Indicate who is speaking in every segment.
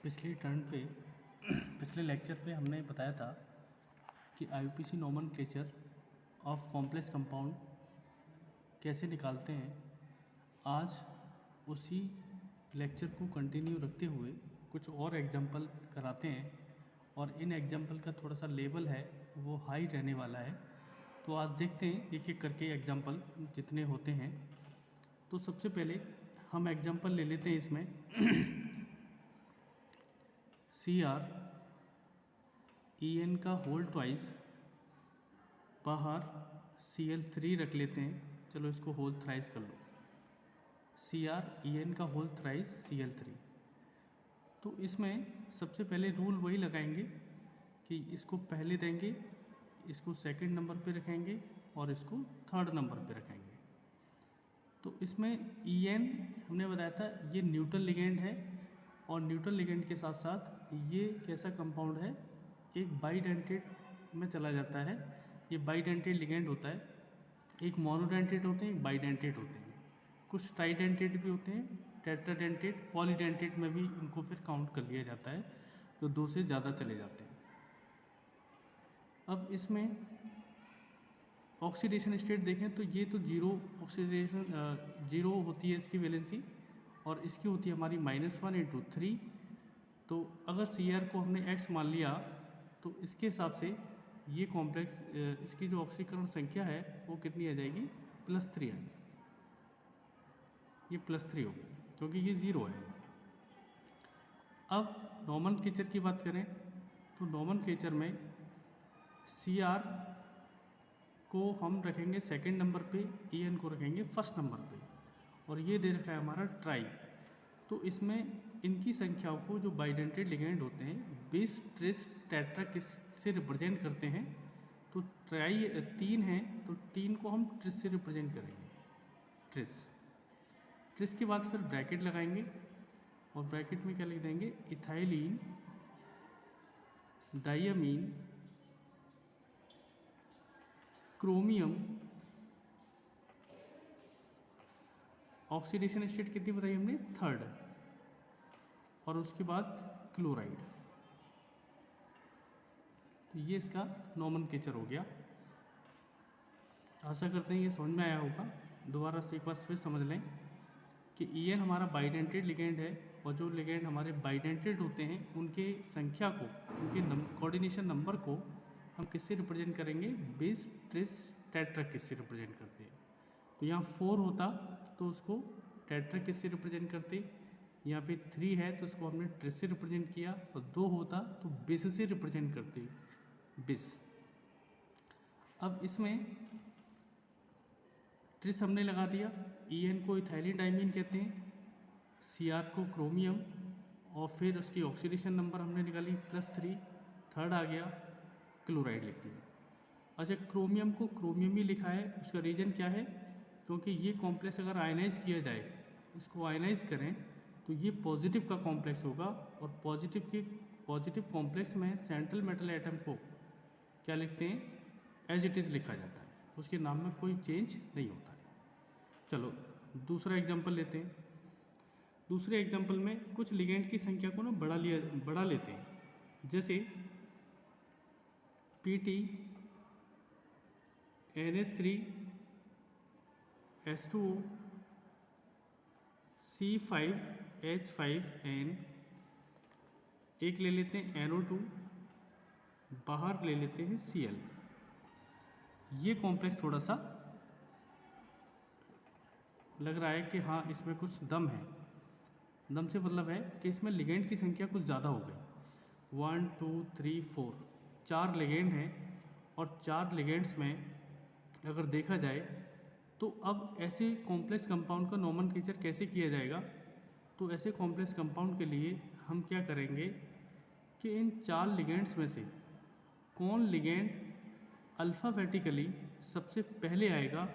Speaker 1: पिछले टर्न पे पिछले लेक्चर पे हमने बताया था कि IUPAC nomenclature of complex compound कैसे निकालते हैं। आज उसी लेक्चर को कंटिन्यू रखते हुए कुछ और एग्जाम्पल कराते हैं और इन एग्जाम्पल का थोड़ा सा लेवल है वो हाई रहने वाला है। तो आज देखते हैं एक एक करके एग्जाम्पल जितने होते हैं। तो सबसे पहले हम एग्जाम्पल ले लेते हैं इसमें CR EN का होल ट्वाइस, बाहर Cl3 रख लेते हैं। चलो इसको होल थ्राइस कर लो। CR EN का होल थ्राइस Cl3। तो इसमें सबसे पहले रूल वही लगाएंगे कि इसको पहले देंगे, इसको सेकंड नंबर पे रखेंगे और इसको थर्ड नंबर पे रखेंगे। तो इसमें EN हमने बताया था ये न्यूट्रल लिगेंड है और न्यूट्रल लिगेंड के साथ साथ ये कैसा कंपाउंड है, एक बाइडेंटेट में चला जाता है। ये बाइडेंटेट लिगेंड होता है। एक मोनोडेंटेट होते हैं, एक बाइडेंटेट होते हैं, कुछ ट्राइडेंटेट भी होते हैं, टेट्राडेंटेट, पॉलीडेंटेट में भी इनको फिर काउंट कर लिया जाता है जो दो से ज़्यादा चले जाते हैं। अब इसमें ऑक्सीडेशन स्टेट देखें तो ये तो जीरो ऑक्सीडेशन जीरो होती है इसकी वैलेंसी और इसकी होती है हमारी -1/3। तो अगर CR को हमने X मान लिया तो इसके हिसाब से ये कॉम्प्लेक्स इसकी जो ऑक्सीकरण संख्या है वो कितनी आ जाएगी, +3 आ जाएगी। ये +3 हो गई क्योंकि ये ज़ीरो है। अब नोमेनक्लेचर की बात करें तो नोमेनक्लेचर में CR को हम रखेंगे सेकंड नंबर पे, EN को रखेंगे फर्स्ट नंबर पे और ये दे रखा है हमारा ट्राई। तो इसमें इनकी संख्याओं को जो बाइडेंटेट लिगेंड होते हैं 20 ट्रिस टेट्रा किस से रिप्रेजेंट करते हैं। तो ट्राई 3 हैं तो 3 को हम ट्रिस से रिप्रेजेंट करेंगे, ट्रिस के बाद फिर ब्रैकेट लगाएंगे और ब्रैकेट में क्या लिख देंगे, इथाइलिन डाइअमीन क्रोमियम, ऑक्सीडेशन स्टेट कितनी बताई हमने, थर्ड, और उसके बाद क्लोराइड। तो ये इसका नोमेनक्लेचर हो गया। आशा करते हैं ये समझ में आया होगा। दोबारा से एक बार फिर समझ लें कि EN हमारा बाइडेंटेट लिगेंड है और जो लिगेंड हमारे बाइडेंटेट होते हैं उनके संख्या को, उनके कोऑर्डिनेशन नंबर को हम किससे रिप्रेजेंट करेंगे, बेस ट्रिस टेट्रा किस से रिप्रेजेंट करते हैं। तो यहाँ 4 होता तो उसको टेट्रा किस से रिप्रेजेंट करते, यहाँ पे 3 है तो उसको हमने ट्रिस से रिप्रेजेंट किया और 2 होता तो बेस से रिप्रेजेंट करते, बेस। अब इसमें ट्रिस हमने लगा दिया, EN को इथाइलिन डाइमीन कहते हैं, CR को क्रोमियम और फिर उसकी ऑक्सीडेशन नंबर हमने निकाली +3, थर्ड आ गया, क्लोराइड लिख दिया। अच्छा, क्रोमियम को क्रोमियम ही लिखा है, उसका रीज़न क्या है, क्योंकि ये कॉम्प्लेक्स अगर आयनाइज किया जाए, इसको आयनाइज करें तो ये पॉजिटिव का कॉम्प्लेक्स होगा और पॉजिटिव कॉम्प्लेक्स में सेंट्रल मेटल एटम को क्या लिखते हैं, एज इट इज़ लिखा जाता है, उसके नाम में कोई चेंज नहीं होता है। चलो दूसरा एग्जांपल लेते हैं। दूसरे एग्जांपल में कुछ लिगेंड की संख्या को ना बढ़ा लेते हैं, जैसे PT NH3 H2O C5H5N, एक ले लेते हैं NO2, बाहर ले लेते हैं Cl। ये कॉम्प्लेक्स थोड़ा सा लग रहा है कि हाँ इसमें कुछ दम है। दम से मतलब है कि इसमें लिगेंड की संख्या कुछ ज़्यादा हो गई, 1 2 3 4, 4 लिगेंड हैं और 4 लिगेंड्स में अगर देखा जाए तो अब ऐसे कॉम्प्लेक्स कंपाउंड का नोमेनक्लेचर कैसे किया जाएगा। तो ऐसे कॉम्प्लेक्स कंपाउंड के लिए हम क्या करेंगे कि इन 4 लिगेंड्स में से कौन लिगेंड अल्फ़ाबेटिकली सबसे पहले आएगा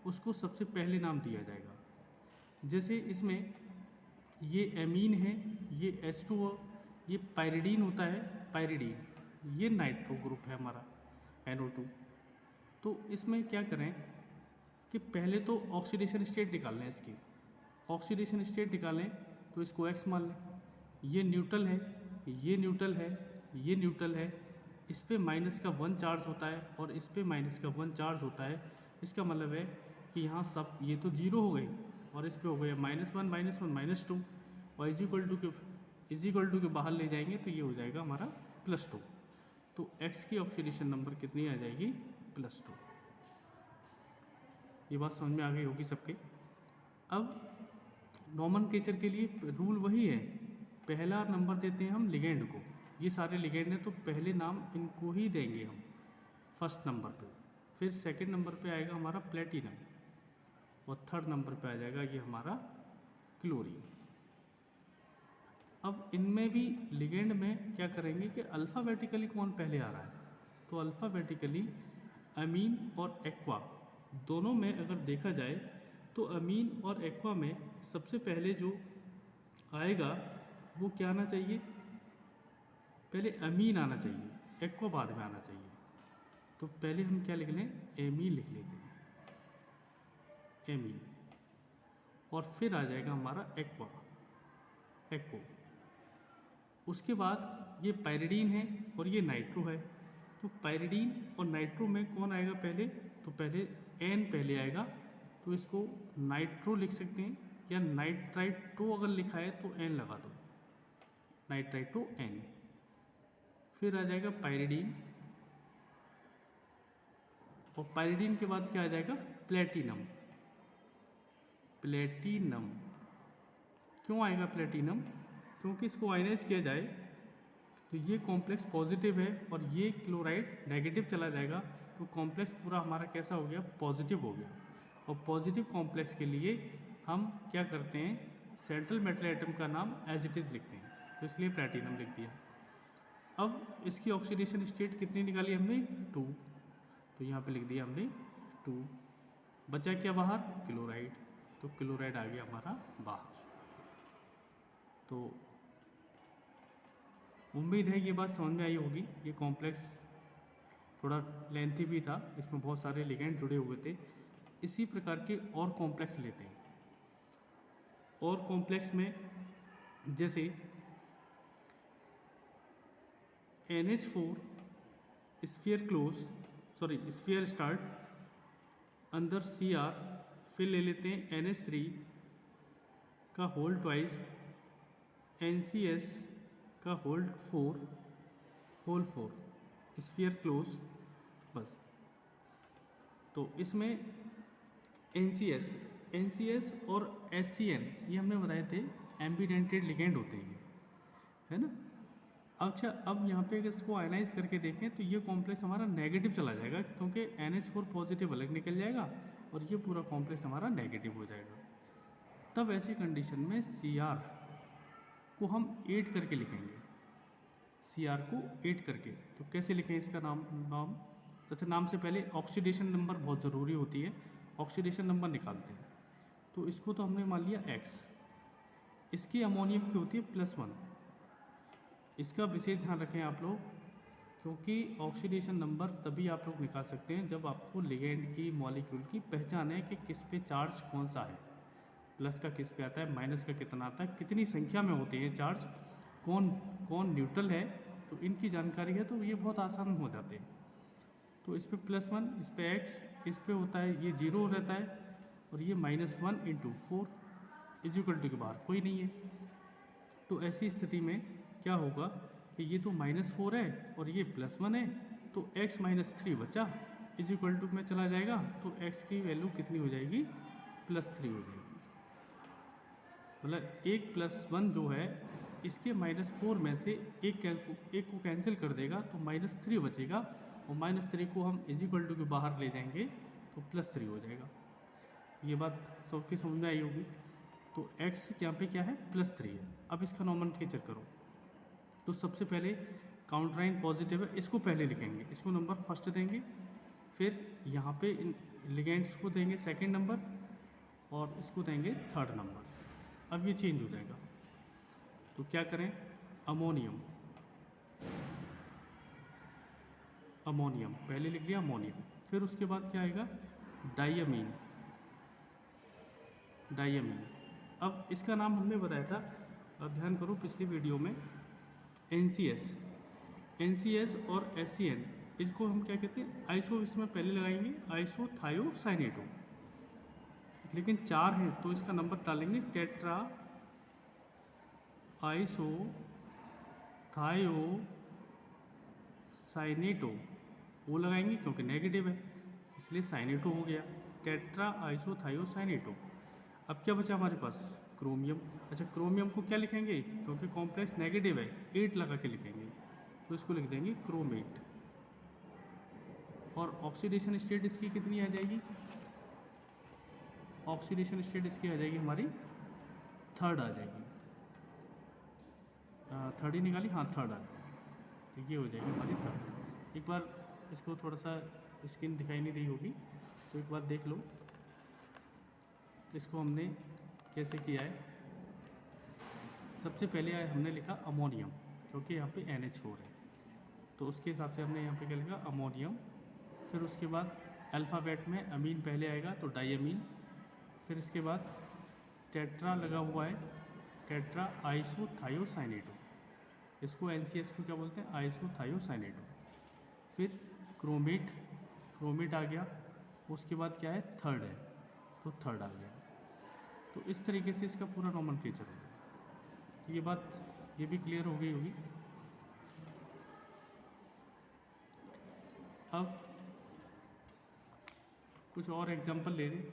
Speaker 1: उसको सबसे पहले नाम दिया जाएगा। जैसे इसमें ये एमीन है, ये H2O, ये पायरिडीन होता है, पायरिडीन, ये नाइट्रो ग्रुप है हमारा NO2। तो इसमें क्या करें कि पहले तो ऑक्सीडेशन स्टेट निकाल लें, इसकी ऑक्सीडेशन स्टेट निकालें तो इसको X मान लें, ये न्यूट्रल है, ये न्यूट्रल है, ये न्यूट्रल है, इस पे माइनस का 1 चार्ज होता है और इस पे माइनस का 1 चार्ज होता है। इसका मतलब है कि यहाँ सब ये तो जीरो हो गई और इस पे हो गया -1 -1 -2 और इज इक्वल टू के बाहर ले जाएंगे तो ये हो जाएगा हमारा +2। तो x की ऑक्सीडेशन नंबर कितनी आ जाएगी? +2। ये बात समझ में आ गई होगी सबके। अब नॉमेनक्लेचर के लिए रूल वही है, पहला नंबर देते हैं हम लिगेंड को, ये सारे लिगेंड हैं तो पहले नाम इनको ही देंगे हम फर्स्ट नंबर पे, फिर सेकंड नंबर पे आएगा हमारा प्लेटिनम और थर्ड नंबर पे आ जाएगा ये हमारा क्लोरीन। अब इनमें भी लिगेंड में क्या करेंगे कि अल्फ़ाबेटिकली कौन पहले आ रहा है, तो अल्फ़ाबेटिकली अमीन और एक्वा दोनों में अगर देखा जाए तो अमीन और एक्वा में सबसे पहले जो आएगा वो क्या आना चाहिए? पहले अमीन आना चाहिए, एक्वा बाद में आना चाहिए। तो पहले हम क्या लिख लें? एमीन लिख लेते हैं, एमीन, और फिर आ जाएगा हमारा एक्वा, एक्को। उसके बाद ये पायरिडीन है और ये नाइट्रो है, तो पायरिडीन और नाइट्रो में कौन आएगा पहले? तो पहले एन पहले आएगा, तो इसको नाइट्रो लिख सकते हैं या नाइट्राइट्रो अगर लिखा है तो एन लगा दो, नाइट्राइट्रो एन। फिर आ जाएगा पायरिडीन और पायरिडीन के बाद क्या आ जाएगा? Platinum, platinum. क्यों आएगा प्लेटिनम? क्योंकि इसको आयनाइज किया जाए तो ये कॉम्प्लेक्स पॉजिटिव है और ये क्लोराइड नेगेटिव चला जाएगा, तो कॉम्प्लेक्स पूरा हमारा कैसा हो गया? पॉजिटिव हो गया। और पॉजिटिव कॉम्प्लेक्स के लिए हम क्या करते हैं? सेंट्रल मेटल एटम का नाम एज इट इज़ लिखते हैं, तो इसलिए प्लेटिनम लिख दिया। अब इसकी ऑक्सीडेशन स्टेट कितनी निकाली हमने? 2, तो यहाँ पे लिख दिया हमने 2। बचा क्या बाहर? क्लोराइड, तो क्लोराइड आ गया हमारा बाहर। तो उम्मीद है ये बात समझ में आई होगी। ये कॉम्प्लेक्स थोड़ा लेंथी भी था, इसमें बहुत सारे लिगेंड जुड़े हुए थे। इसी प्रकार के और कॉम्प्लेक्स लेते हैं, और कॉम्प्लेक्स में जैसे NH4 स्फीयर स्टार्ट अंदर Cr, फिर ले लेते हैं NH3 का होल ट्वाइस, NCS का होल 4 स्फीयर क्लोज, बस। तो इसमें NCS और SCN ये हमने बताए थे एम्बिडेंटेड लिगेंड होते हैं, है ना। अच्छा, अब यहाँ पे इसको आयनाइज करके देखें तो ये कॉम्प्लेक्स हमारा नेगेटिव चला जाएगा, क्योंकि NH4 पॉजिटिव अलग निकल जाएगा और ये पूरा कॉम्प्लेक्स हमारा नेगेटिव हो जाएगा। तब ऐसी कंडीशन में Cr को हम 8 करके लिखेंगे, Cr को 8 करके। तो कैसे लिखें इसका नाम? तो अच्छा, नाम से पहले ऑक्सीडेशन नंबर बहुत ज़रूरी होती है, ऑक्सीडेशन नंबर निकालते हैं। तो इसको तो हमने मान लिया X, इसकी अमोनियम की होती है +1। इसका विशेष ध्यान रखें आप लोग, क्योंकि ऑक्सीडेशन नंबर तभी आप लोग निकाल सकते हैं जब आपको लिगेंड की मॉलिक्यूल की पहचान है कि किस पे चार्ज कौन सा है, प्लस का किस पे आता है, माइनस का कितना आता है, कितनी संख्या में होते हैं चार्ज, कौन न्यूट्रल है, तो इनकी जानकारी है तो ये बहुत आसान हो जाते हैं। तो इस पे +1, इस पे X, इस पे होता है ये 0 रहता है और ये -1 × 4 = के बाहर कोई नहीं है। तो ऐसी स्थिति में क्या होगा कि ये तो -4 है और ये +1 है, तो x - 3 बचा, = में चला जाएगा, तो x की वैल्यू कितनी हो जाएगी? +3 हो जाएगी। मतलब 1 + 1 जो है इसके -4 में से एक को कैंसिल कर देगा तो -3 बचेगा, और -3 को हम = के बाहर ले जाएंगे तो +3 हो जाएगा। ये बात सबकी समझ में आई होगी। तो x यहाँ पे क्या है? +3 है। अब इसका नॉमेनक्लेचर करो, तो सबसे पहले काउंटराइन पॉजिटिव है, इसको पहले लिखेंगे, इसको नंबर फर्स्ट देंगे, फिर यहाँ पे इन लिगेंड्स को देंगे सेकंड नंबर और इसको देंगे थर्ड नंबर। अब ये चेंज हो जाएगा, तो क्या करें? अमोनियम पहले लिख लिया अमोनियम, फिर उसके बाद क्या आएगा? डाइअमीन। अब इसका नाम हमने बताया था अब ध्यान करो, पिछली वीडियो में NCS और SCN, इनको हम क्या कहते हैं, आइसो इसमें पहले लगाएंगे, आइसोथायोसाइनेटो। लेकिन 4 है तो इसका नंबर डालेंगे टेट्रा आइसोथायोसाइनेटो, वो लगाएंगे क्योंकि नेगेटिव है इसलिए साइनेटो हो गया, टेट्रा आइसोथायोसाइनेटो। अब क्या बचा हमारे पास, क्रोमियम। अच्छा, क्रोमियम को क्या लिखेंगे, क्योंकि कॉम्प्लेक्स नेगेटिव है 8 लगा के लिखेंगे, तो इसको लिख देंगे क्रोमेट। और ऑक्सीडेशन स्टेट इसकी कितनी आ जाएगी, ऑक्सीडेशन स्टेट इसकी आ जाएगी हमारी थर्ड आ जाएगी, थर्ड ही निकाली, हाँ थर्ड आ जाएगी, तो ये हो जाएगी हमारी थर्ड। एक बार इसको थोड़ा सा स्क्रीन दिखाई नहीं रही होगी तो एक बार देख लो इसको हमने कैसे किया है। सबसे पहले हमने लिखा अमोनियम, क्योंकि यहाँ पे NH4 है तो उसके हिसाब से हमने यहाँ पे क्या लिखा, अमोनियम। फिर उसके बाद अल्फ़ाबेट में अमीन पहले आएगा तो डाइअमीन, फिर इसके बाद टेट्रा लगा हुआ है, टेट्रा आइसोथायोसाइनेटो, इसको NCS को क्या बोलते हैं, आइसोथायोसाइनेटो। फिर क्रोमेट, क्रोमेट आ गया, उसके बाद क्या है, थर्ड है तो थर्ड आ गया। तो इस तरीके से इसका पूरा नोमेनक्लेचर हो गया। तो ये बात ये भी क्लियर हो गई होगी। अब कुछ और एग्जांपल ले लें।